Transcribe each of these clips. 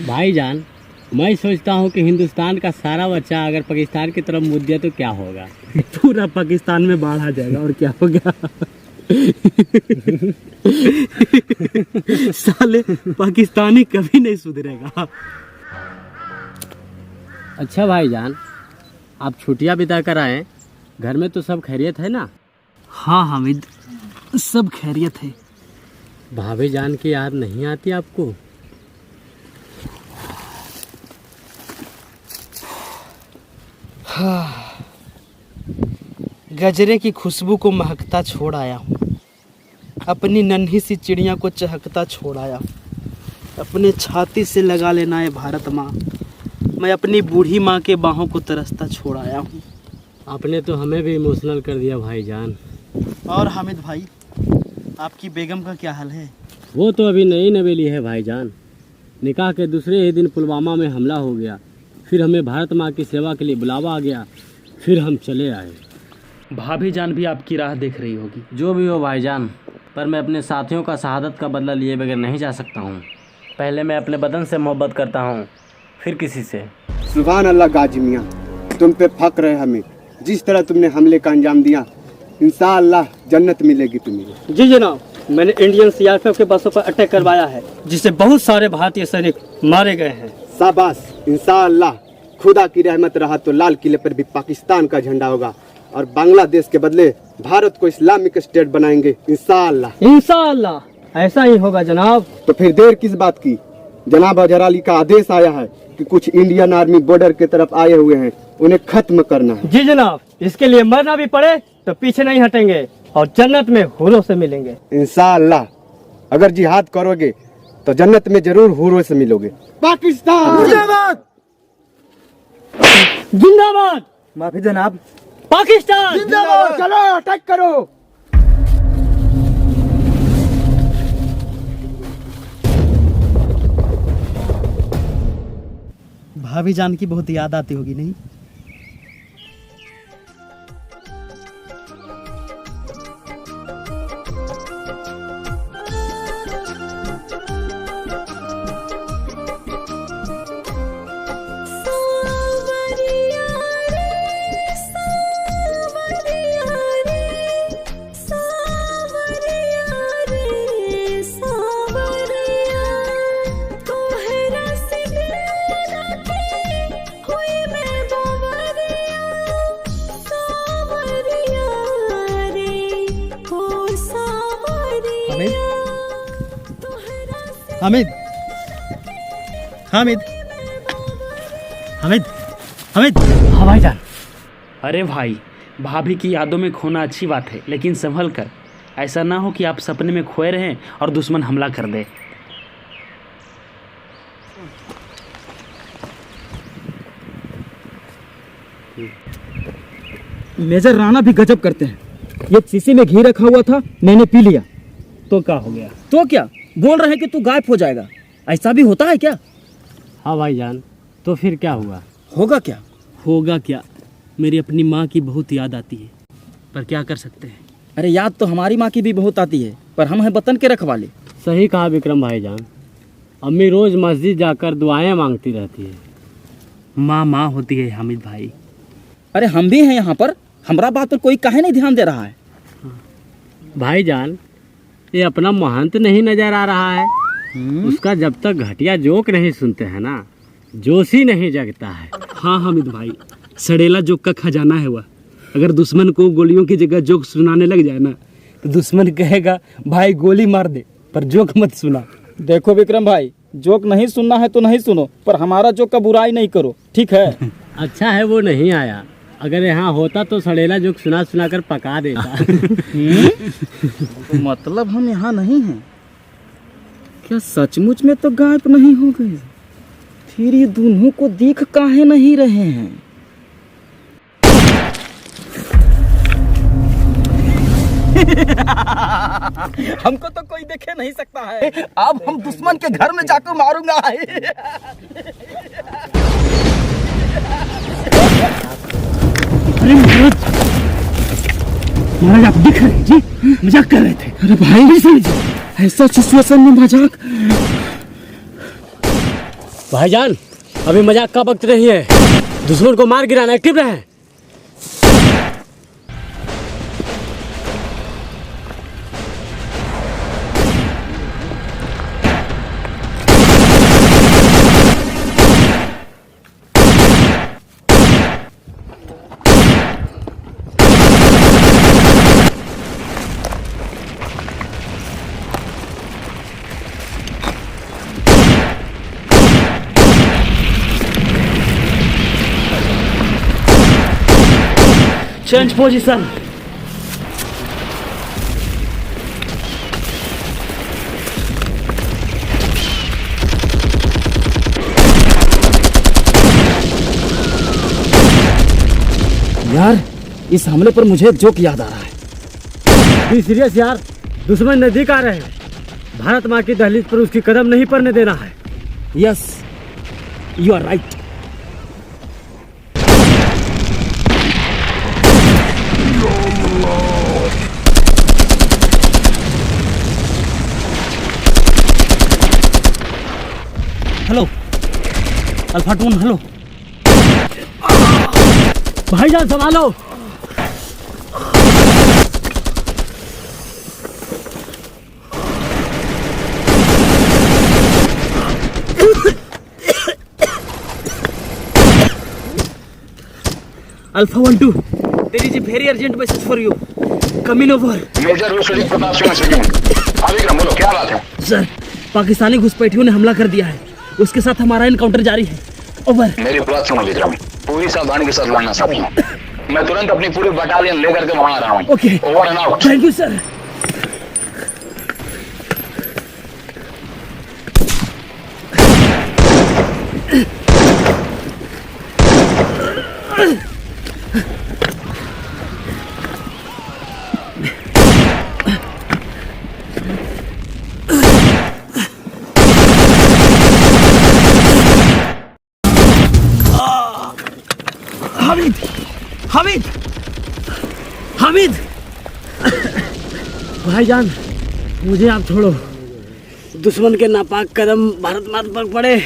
भाईजान, मैं सोचता हूँ कि हिंदुस्तान का सारा बच्चा अगर पाकिस्तान की तरफ मुड़ दिया तो क्या होगा। पूरा पाकिस्तान में बाढ़ आ जाएगा और क्या हो गया। साले पाकिस्तानी कभी नहीं सुधरेगा। अच्छा भाईजान, आप छुट्टियाँ बिता कर आए, घर में तो सब खैरियत है ना? हाँ हामिद, सब खैरियत है। भाभी जान की याद नहीं आती आपको? हाँ, गजरे की खुशबू को महकता छोड़ आया हूँ, अपनी नन्ही सी चिड़िया को चहकता छोड़ आया हूँ। अपने छाती से लगा लेना है भारत माँ, मैं अपनी बूढ़ी माँ के बाहों को तरसता छोड़ आया हूँ। आपने तो हमें भी इमोशनल कर दिया भाईजान। और हामिद भाई, आपकी बेगम का क्या हाल है? वो तो अभी नई नवेली है भाईजान। निकाह के दूसरे ही दिन पुलवामा में हमला हो गया, फिर हमें भारत माँ की सेवा के लिए बुलावा आ गया, फिर हम चले आए। भाभी जान भी आपकी राह देख रही होगी। जो भी हो भाईजान, पर मैं अपने साथियों का शहादत का बदला लिए बगैर नहीं जा सकता हूँ। पहले मैं अपने बदन से मोहब्बत करता हूँ, फिर किसी से। सुभान अल्लाह गाजी मियाँ, तुम पे फक्र है हमें। जिस तरह तुमने हमले का अंजाम दिया, इंशाअल्लाह जन्नत मिलेगी तुम्हें। जी जनाब, मैंने इंडियन सीआरपीएफ के बसों पर अटैक करवाया है, जिससे बहुत सारे भारतीय सैनिक मारे गए हैं। शाबाश, इंशाअल्लाह खुदा की रहमत रहा तो लाल किले पर भी पाकिस्तान का झंडा होगा और बांग्लादेश के बदले भारत को इस्लामिक स्टेट बनाएंगे इंशाअल्लाह। इंशाअल्लाह ऐसा ही होगा जनाब। तो फिर देर किस बात की? जनाब अजहर अली का आदेश आया है कि कुछ इंडियन आर्मी बॉर्डर की तरफ आए हुए हैं, उन्हें खत्म करना है। जी जनाब, इसके लिए मरना भी पड़े तो पीछे नहीं हटेंगे और जन्नत में हूरों से मिलेंगे इंशाअल्लाह। अगर जिहाद करोगे तो जन्नत में जरूर हूरों से मिलोगे। पाकिस्तान जिंदाबाद, जिंदाबाद। माफी जनाब। पाकिस्तान जिंदाबाद। चलो अटैक करो। भाभी जान की बहुत याद आती होगी नहीं? हामिद, हामिद, हामिद, हामिद। हाँ भाईजान। अरे भाई, भाभी की यादों में खोना अच्छी बात है, लेकिन संभल कर। ऐसा ना हो कि आप सपने में खोए रहें और दुश्मन हमला कर दे। मेजर राणा भी गजब करते हैं। ये शीशी में घी रखा हुआ था, मैंने पी लिया तो क्या हो गया? तो क्या बोल रहे हैं कि तू गायब हो जाएगा? ऐसा भी होता है क्या? हाँ भाईजान, तो फिर क्या हुआ? होगा क्या? होगा क्या, मेरी अपनी माँ की बहुत याद आती है, पर क्या कर सकते हैं। अरे याद तो हमारी माँ की भी बहुत आती है, पर हम हैं वतन के रखवाले। सही कहा विक्रम भाईजान। अम्मी रोज मस्जिद जाकर दुआएं मांगती रहती है। माँ माँ होती है हामिद भाई। अरे हम भी हैं यहाँ पर, हमारा बात पर कोई काहे नहीं ध्यान दे रहा है? भाईजान, ये अपना महंत नहीं नजर आ रहा है? उसका जब तक घटिया जोक नहीं सुनते हैं ना, जोश ही नहीं जगता है। हाँ हामिद भाई, सड़ेला जोक का खजाना है वह। अगर दुश्मन को गोलियों की जगह जोक सुनाने लग जाए ना, तो दुश्मन कहेगा भाई गोली मार दे, पर जोक मत सुना। देखो विक्रम भाई, जोक नहीं सुनना है तो नहीं सुनो, पर हमारा जोक का बुराई नहीं करो, ठीक है? अच्छा है वो नहीं आया, अगर यहाँ होता तो सड़ेला जोक सुना सुना कर पका देता। मतलब हम यहाँ नहीं हैं क्या? सचमुच में तो गायब नहीं हो गए, फिर ये दोनों को देख काहे नहीं रहे हैं? हमको तो कोई देखे नहीं सकता है, अब हम दुश्मन के घर में जाकर मारूंगा। अरे महाराज आप दिख रहे जी, मजाक कर रहे थे। अरे भाई ऐसा सिचुएशन में मजाक? भाईजान अभी मजाक का वक्त नहीं है, दुश्मन को मार गिराना, एक्टिव रहे। Change position. यार इस हमले पर मुझे एक जोक याद आ रहा है। बी सीरियस यार, दुश्मन नजदीक आ रहे हैं। भारत माँ की दहलीज पर उसकी कदम नहीं पड़ने देना है। Yes you are right. Hello alpha two, hello. भाईजान संभालो। Alpha 1-2, there is a very urgent message for you, coming over. Major Vishwajeet Pratap Singh speaking. हाँ विक्रम बोलो, क्या बात है? सर, पाकिस्तानी घुसपैठियों ने हमला कर दिया है, उसके साथ हमारा एनकाउंटर जारी है। ओवर। मेरी बात सुनो विक्रम, पूरी सावधानी के साथ लड़ना साथी। मैं तुरंत अपनी पूरी बटालियन लेकर के वहां आ रहा हूँ। Okay, over and out. Thank you sir. Hamid, Hamid, Hamid. भाईजान मुझे आप छोड़ो। दुश्मन के नापाक कदम भारत माता पर पड़े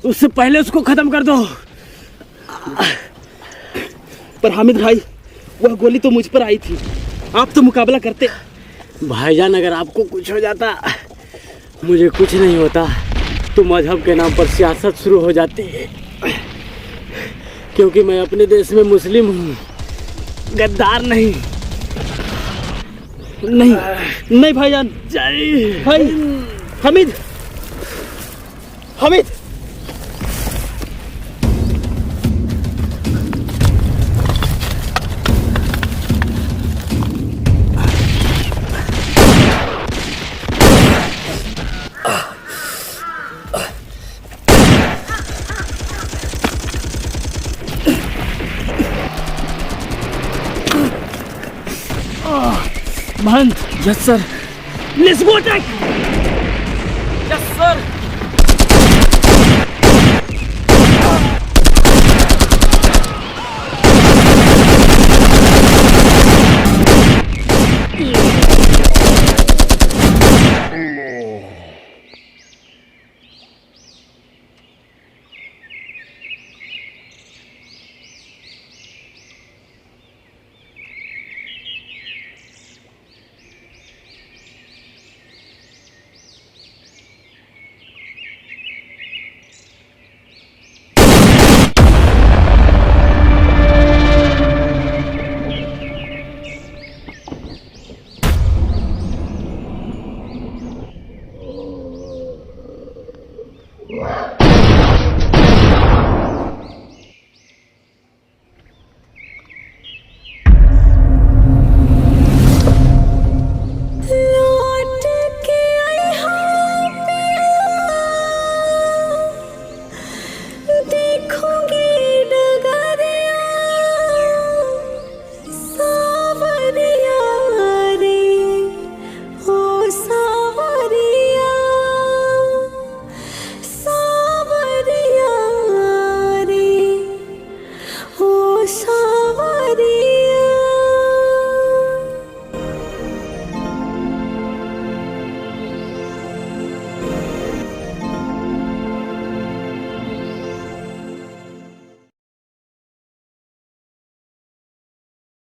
उससे पहले उसको खत्म कर दो। पर हामिद भाई, वह गोली तो मुझ पर आई थी, आप तो मुकाबला करते। भाईजान अगर आपको कुछ हो जाता, मुझे कुछ नहीं होता, तो मजहब के नाम पर सियासत शुरू हो जाती है। क्योंकि मैं अपने देश में मुस्लिम हूँ, गद्दार नहीं। नहीं नहीं भाईजान, भाई हामिद, हामिद। महंत। Yes sir. Let's go attack.